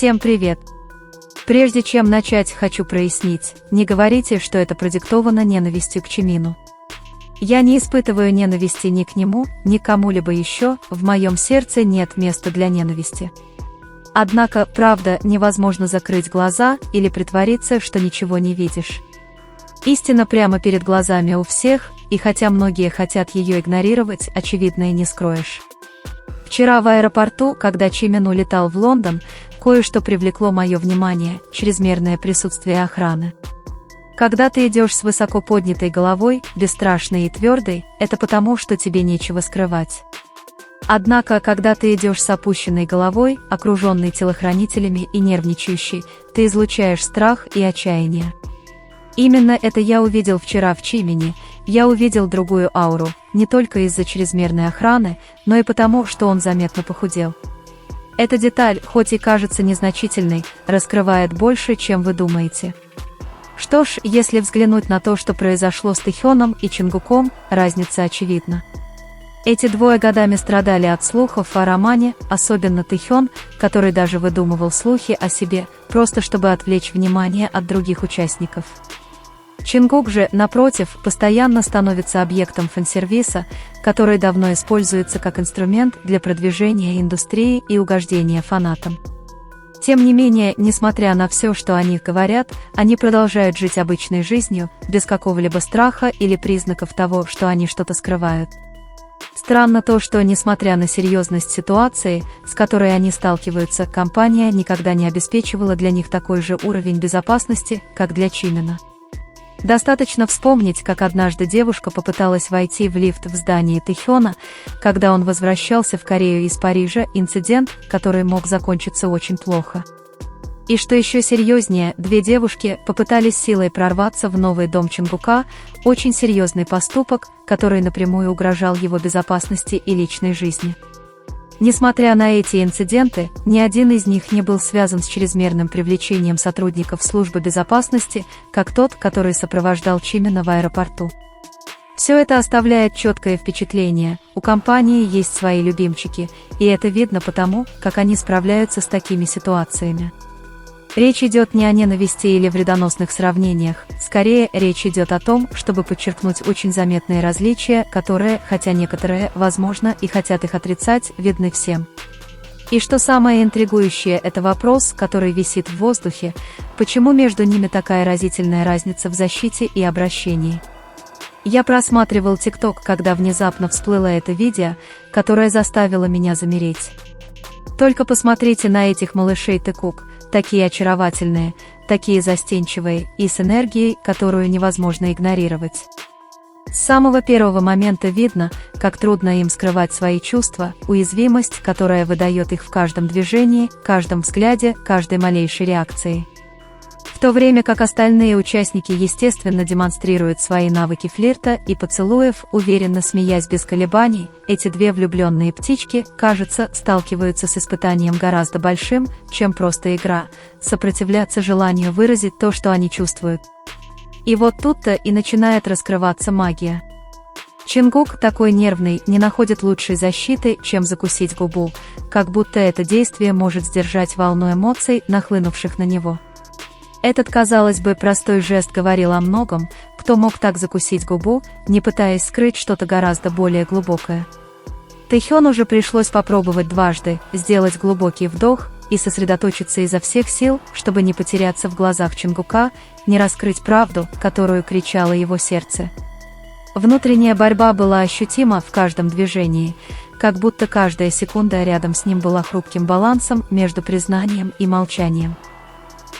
Всем привет! Прежде чем начать, хочу прояснить, не говорите, что это продиктовано ненавистью к Чимину. Я не испытываю ненависти ни к нему, ни к кому-либо еще, в моем сердце нет места для ненависти. Однако, правда, невозможно закрыть глаза или притвориться, что ничего не видишь. Истина прямо перед глазами у всех, и хотя многие хотят ее игнорировать, очевидно и не скроешь. Вчера в аэропорту, когда Чимин улетал в Лондон, кое-что привлекло мое внимание – чрезмерное присутствие охраны. Когда ты идешь с высоко поднятой головой, бесстрашной и твердой, это потому, что тебе нечего скрывать. Однако, когда ты идешь с опущенной головой, окруженной телохранителями и нервничающей, ты излучаешь страх и отчаяние. Именно это я увидел вчера в Чимине. Я увидел другую ауру, не только из-за чрезмерной охраны, но и потому, что он заметно похудел. Эта деталь, хоть и кажется незначительной, раскрывает больше, чем вы думаете. Что ж, если взглянуть на то, что произошло с Тэхёном и Чингуком, разница очевидна. Эти двое годами страдали от слухов о романе, особенно Тэхён, который даже выдумывал слухи о себе, просто чтобы отвлечь внимание от других участников. Чингук же, напротив, постоянно становится объектом фан-сервиса, который давно используется как инструмент для продвижения индустрии и угождения фанатам. Тем не менее, несмотря на все, что о них говорят, они продолжают жить обычной жизнью, без какого-либо страха или признаков того, что они что-то скрывают. Странно то, что, несмотря на серьезность ситуации, с которой они сталкиваются, компания никогда не обеспечивала для них такой же уровень безопасности, как для Чимина. Достаточно вспомнить, как однажды девушка попыталась войти в лифт в здании Тэхёна, когда он возвращался в Корею из Парижа, инцидент, который мог закончиться очень плохо. И что еще серьезнее, две девушки попытались силой прорваться в новый дом Чингука, очень серьезный поступок, который напрямую угрожал его безопасности и личной жизни. Несмотря на эти инциденты, ни один из них не был связан с чрезмерным привлечением сотрудников службы безопасности, как тот, который сопровождал Чимина в аэропорту. Все это оставляет четкое впечатление: у компании есть свои любимчики, и это видно потому, как они справляются с такими ситуациями. Речь идет не о ненависти или вредоносных сравнениях, скорее речь идет о том, чтобы подчеркнуть очень заметные различия, которые, хотя некоторые, возможно, и хотят их отрицать, видны всем. И что самое интригующее, это вопрос, который висит в воздухе: почему между ними такая разительная разница в защите и обращении? Я просматривал TikTok, когда внезапно всплыло это видео, которое заставило меня замереть. Только посмотрите на этих малышей Тэкук, такие очаровательные, такие застенчивые, и с энергией, которую невозможно игнорировать. С самого первого момента видно, как трудно им скрывать свои чувства, уязвимость, которая выдает их в каждом движении, каждом взгляде, каждой малейшей реакции. В то время как остальные участники естественно демонстрируют свои навыки флирта и поцелуев, уверенно смеясь без колебаний, эти две влюбленные птички, кажется, сталкиваются с испытанием гораздо большим, чем просто игра, сопротивляться желанию выразить то, что они чувствуют. И вот тут-то и начинает раскрываться магия. Чингук, такой нервный, не находит лучшей защиты, чем закусить губу, как будто это действие может сдержать волну эмоций, нахлынувших на него. Этот, казалось бы, простой жест говорил о многом, кто мог так закусить губу, не пытаясь скрыть что-то гораздо более глубокое. Тэхёну уже пришлось попробовать дважды, сделать глубокий вдох и сосредоточиться изо всех сил, чтобы не потеряться в глазах Чингука, не раскрыть правду, которую кричало его сердце. Внутренняя борьба была ощутима в каждом движении, как будто каждая секунда рядом с ним была хрупким балансом между признанием и молчанием.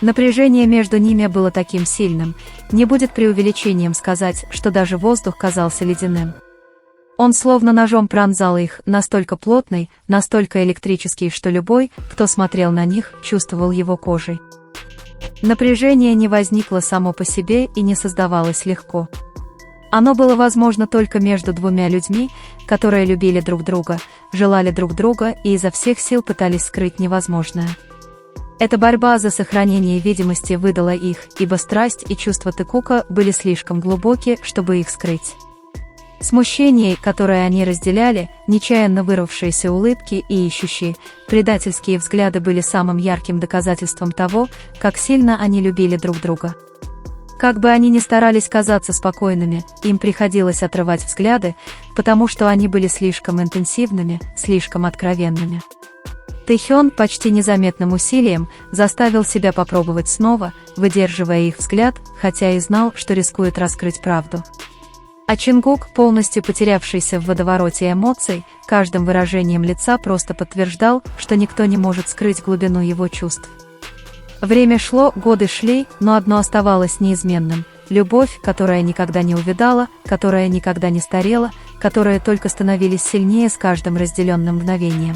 Напряжение между ними было таким сильным, не будет преувеличением сказать, что даже воздух казался ледяным. Он словно ножом пронзал их, настолько плотный, настолько электрический, что любой, кто смотрел на них, чувствовал его кожей. Напряжение не возникло само по себе и не создавалось легко. Оно было возможно только между двумя людьми, которые любили друг друга, желали друг друга и изо всех сил пытались скрыть невозможное. Эта борьба за сохранение видимости выдала их, ибо страсть и чувства Тэкука были слишком глубоки, чтобы их скрыть. Смущение, которое они разделяли, нечаянно вырвавшиеся улыбки и ищущие, предательские взгляды были самым ярким доказательством того, как сильно они любили друг друга. Как бы они ни старались казаться спокойными, им приходилось отрывать взгляды, потому что они были слишком интенсивными, слишком откровенными. Тэхён почти незаметным усилием заставил себя попробовать снова, выдерживая их взгляд, хотя и знал, что рискует раскрыть правду. А Чингук, полностью потерявшийся в водовороте эмоций, каждым выражением лица просто подтверждал, что никто не может скрыть глубину его чувств. Время шло, годы шли, но одно оставалось неизменным – любовь, которая никогда не увядала, которая никогда не старела, которая только становились сильнее с каждым разделенным мгновением.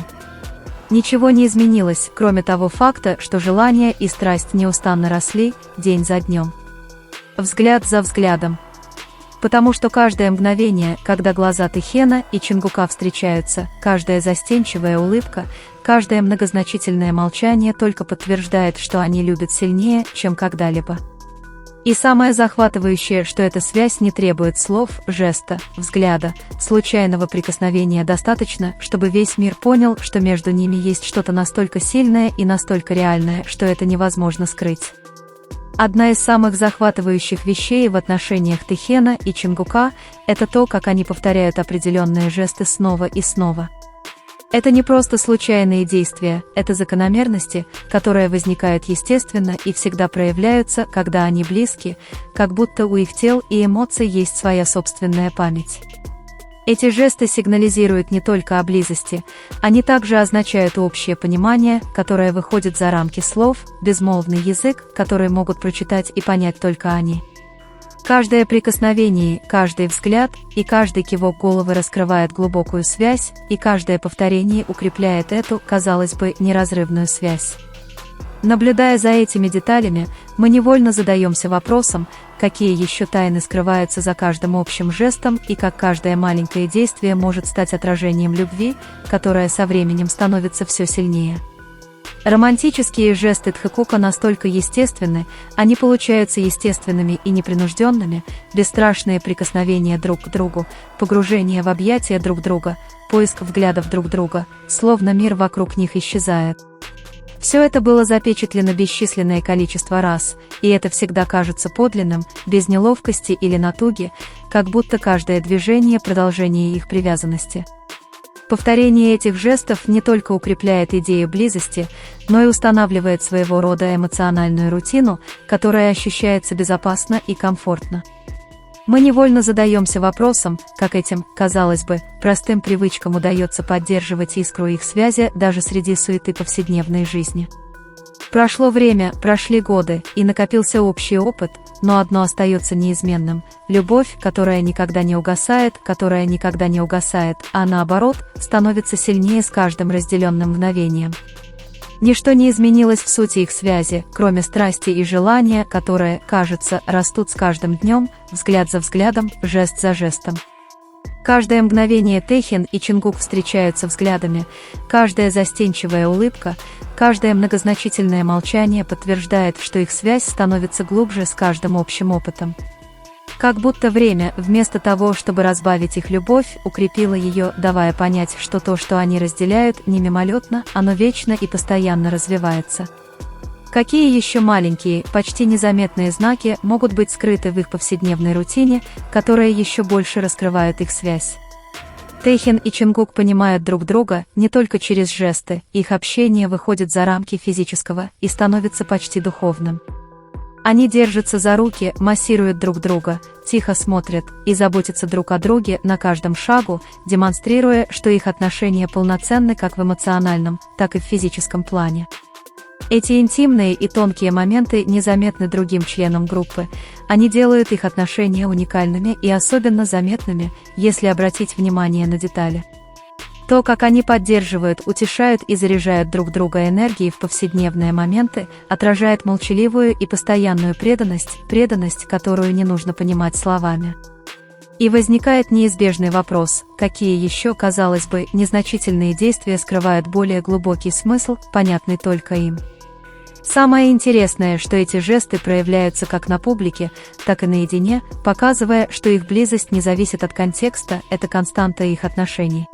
Ничего не изменилось, кроме того факта, что желание и страсть неустанно росли, день за днем. Взгляд за взглядом. Потому что каждое мгновение, когда глаза Тэхена и Чингука встречаются, каждая застенчивая улыбка, каждое многозначительное молчание только подтверждает, что они любят сильнее, чем когда-либо. И самое захватывающее, что эта связь не требует слов, жеста, взгляда, случайного прикосновения достаточно, чтобы весь мир понял, что между ними есть что-то настолько сильное и настолько реальное, что это невозможно скрыть. Одна из самых захватывающих вещей в отношениях Тэхена и Чингука – это то, как они повторяют определенные жесты снова и снова. Это не просто случайные действия, это закономерности, которые возникают естественно и всегда проявляются, когда они близки, как будто у их тел и эмоций есть своя собственная память. Эти жесты сигнализируют не только о близости, они также означают общее понимание, которое выходит за рамки слов, безмолвный язык, который могут прочитать и понять только они. Каждое прикосновение, каждый взгляд и каждый кивок головы раскрывает глубокую связь, и каждое повторение укрепляет эту, казалось бы, неразрывную связь. Наблюдая за этими деталями, мы невольно задаемся вопросом, какие еще тайны скрываются за каждым общим жестом и как каждое маленькое действие может стать отражением любви, которая со временем становится все сильнее. Романтические жесты Тхэкука настолько естественны, они получаются естественными и непринужденными, бесстрашные прикосновения друг к другу, погружение в объятия друг друга, поиск взглядов друг друга, словно мир вокруг них исчезает. Все это было запечатлено бесчисленное количество раз, и это всегда кажется подлинным, без неловкости или натуги, как будто каждое движение – продолжение их привязанности. Повторение этих жестов не только укрепляет идею близости, но и устанавливает своего рода эмоциональную рутину, которая ощущается безопасно и комфортно. Мы невольно задаемся вопросом, как этим, казалось бы, простым привычкам удается поддерживать искру их связи даже среди суеты повседневной жизни. Прошло время, прошли годы, и накопился общий опыт, но одно остается неизменным – любовь, которая никогда не угасает, а наоборот, становится сильнее с каждым разделенным мгновением. Ничто не изменилось в сути их связи, кроме страсти и желания, которые, кажется, растут с каждым днем, взгляд за взглядом, жест за жестом. Каждое мгновение Тэхен и Чингук встречаются взглядами, каждая застенчивая улыбка, каждое многозначительное молчание подтверждает, что их связь становится глубже с каждым общим опытом. Как будто время, вместо того, чтобы разбавить их любовь, укрепило ее, давая понять, что то, что они разделяют, не мимолетно, оно вечно и постоянно развивается. Какие еще маленькие, почти незаметные знаки могут быть скрыты в их повседневной рутине, которые еще больше раскрывают их связь? Тэхен и Чингук понимают друг друга не только через жесты, их общение выходит за рамки физического и становится почти духовным. Они держатся за руки, массируют друг друга, тихо смотрят и заботятся друг о друге на каждом шагу, демонстрируя, что их отношения полноценны как в эмоциональном, так и в физическом плане. Эти интимные и тонкие моменты незаметны другим членам группы, они делают их отношения уникальными и особенно заметными, если обратить внимание на детали. То, как они поддерживают, утешают и заряжают друг друга энергией в повседневные моменты, отражает молчаливую и постоянную преданность, которую не нужно понимать словами. И возникает неизбежный вопрос, какие еще, казалось бы, незначительные действия скрывают более глубокий смысл, понятный только им. Самое интересное, что эти жесты проявляются как на публике, так и наедине, показывая, что их близость не зависит от контекста, это константа их отношений.